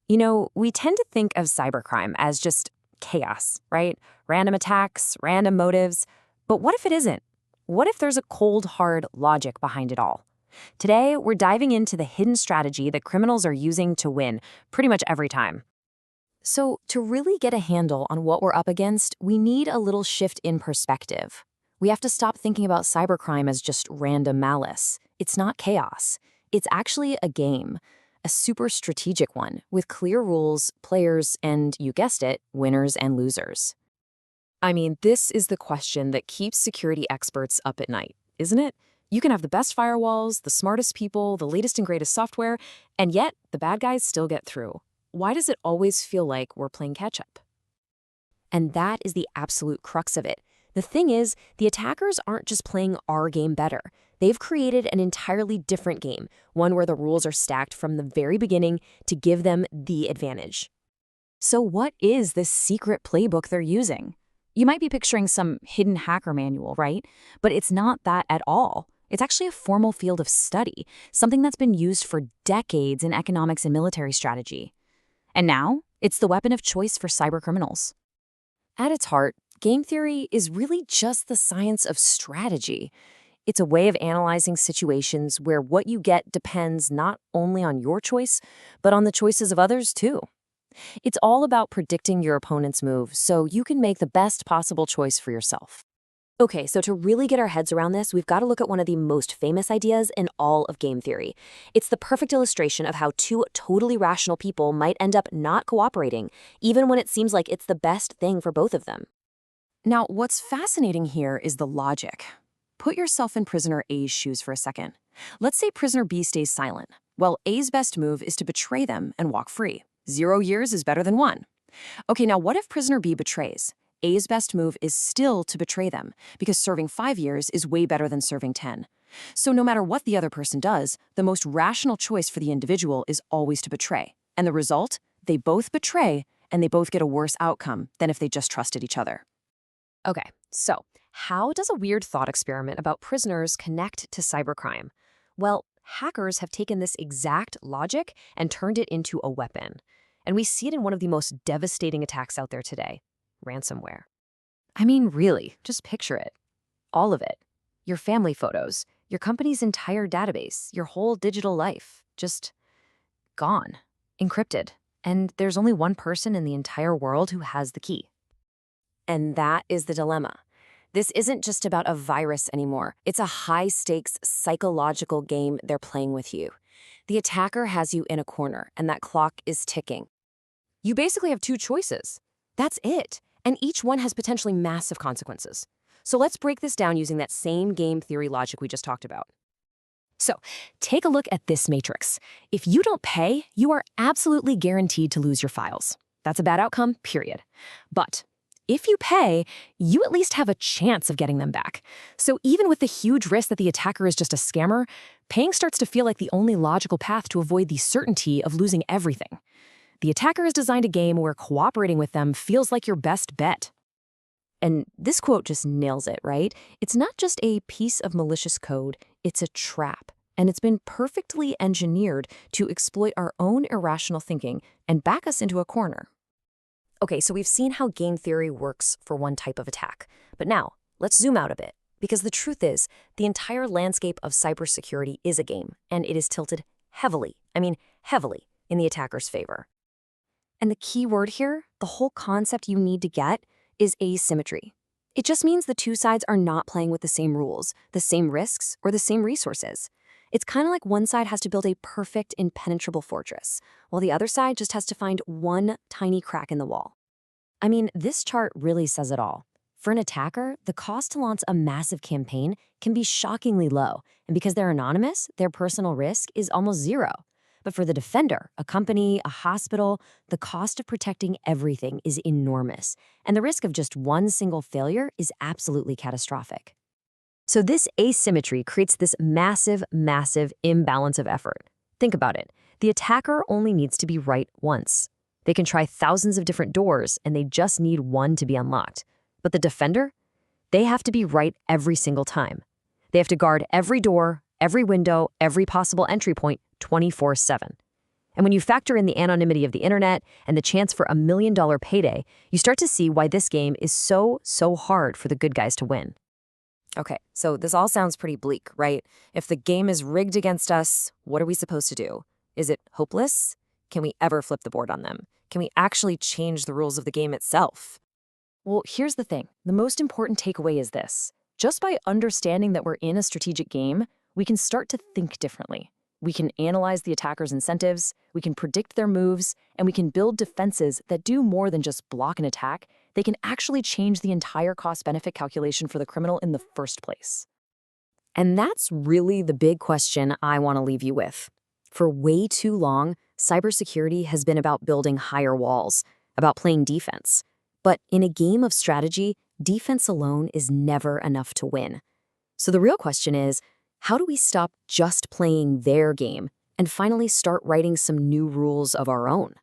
You know, we tend to think of cybercrime as just chaos, right? Random attacks, random motives. But what if it isn't? What if there's a cold, hard logic behind it all? Today, we're diving into the hidden strategy that criminals are using to win pretty much every time. So, to really get a handle on what we're up against, we need a little shift in perspective. We have to stop thinking about cybercrime as just random malice. It's not chaos. It's actually a game, a super strategic one, with clear rules, players, and, you guessed it, winners and losers. I mean, this is the question that keeps security experts up at night, isn't it? You can have the best firewalls, the smartest people, the latest and greatest software, and yet the bad guys still get through. Why does it always feel like we're playing catch-up? And that is the absolute crux of it. The thing is, the attackers aren't just playing our game better. They've created an entirely different game, one where the rules are stacked from the very beginning to give them the advantage. So what is this secret playbook they're using? You might be picturing some hidden hacker manual, right? But it's not that at all. It's actually a formal field of study, something that's been used for decades in economics and military strategy. And now, it's the weapon of choice for cybercriminals. At its heart, game theory is really just the science of strategy. It's a way of analyzing situations where what you get depends not only on your choice, but on the choices of others too. It's all about predicting your opponent's move so you can make the best possible choice for yourself. Okay, so to really get our heads around this, we've got to look at one of the most famous ideas in all of game theory. It's the perfect illustration of how two totally rational people might end up not cooperating, even when it seems like it's the best thing for both of them. Now, what's fascinating here is the logic. Put yourself in prisoner A's shoes for a second. Let's say prisoner B stays silent. Well, A's best move is to betray them and walk free. 0 years is better than 1. Okay, now what if prisoner B betrays? A's best move is still to betray them, because serving 5 years is way better than serving 10. So no matter what the other person does, the most rational choice for the individual is always to betray. And the result? They both betray, and they both get a worse outcome than if they just trusted each other. Okay, so how does a weird thought experiment about prisoners connect to cybercrime? Well, hackers have taken this exact logic and turned it into a weapon. And we see it in one of the most devastating attacks out there today. Ransomware. I mean, really, just picture it. All of it. Your family photos, your company's entire database, your whole digital life, just gone, encrypted. And there's only one person in the entire world who has the key. And that is the dilemma. This isn't just about a virus anymore. It's a high-stakes psychological game they're playing with you. The attacker has you in a corner, and that clock is ticking. You basically have two choices. That's it. And each one has potentially massive consequences. So let's break this down using that same game theory logic we just talked about. So take a look at this matrix. If you don't pay, you are absolutely guaranteed to lose your files. That's a bad outcome, period. But if you pay, you at least have a chance of getting them back. So even with the huge risk that the attacker is just a scammer, paying starts to feel like the only logical path to avoid the certainty of losing everything. The attacker has designed a game where cooperating with them feels like your best bet. And this quote just nails it, right? It's not just a piece of malicious code, it's a trap. And it's been perfectly engineered to exploit our own irrational thinking and back us into a corner. Okay, so we've seen how game theory works for one type of attack. But now, let's zoom out a bit. Because the truth is, the entire landscape of cybersecurity is a game, and it is tilted heavily, heavily, in the attacker's favor. And the key word here, the whole concept you need to get, is asymmetry. It just means the two sides are not playing with the same rules, the same risks, or the same resources. It's kind of like one side has to build a perfect, impenetrable fortress, while the other side just has to find one tiny crack in the wall. I mean, this chart really says it all. For an attacker, the cost to launch a massive campaign can be shockingly low, and because they're anonymous, their personal risk is almost zero. But for the defender, a company, a hospital, the cost of protecting everything is enormous, and the risk of just one single failure is absolutely catastrophic. So this asymmetry creates this massive, massive imbalance of effort. Think about it. The attacker only needs to be right once. They can try thousands of different doors, and they just need one to be unlocked. But the defender? They have to be right every single time. They have to guard every door, every window, every possible entry point 24/7. And when you factor in the anonymity of the internet and the chance for $1 million payday, you start to see why this game is so hard for the good guys to win. Okay, so this all sounds pretty bleak, right? If the game is rigged against us, what are we supposed to do? Is it hopeless? Can we ever flip the board on them? Can we actually change the rules of the game itself? Well, here's the thing. The most important takeaway is this. Just by understanding that we're in a strategic game, we can start to think differently. We can analyze the attacker's incentives, we can predict their moves, and we can build defenses that do more than just block an attack. They can actually change the entire cost-benefit calculation for the criminal in the first place. And that's really the big question I want to leave you with. For way too long, cybersecurity has been about building higher walls, about playing defense. But in a game of strategy, defense alone is never enough to win. So the real question is, how do we stop just playing their game and finally start writing some new rules of our own?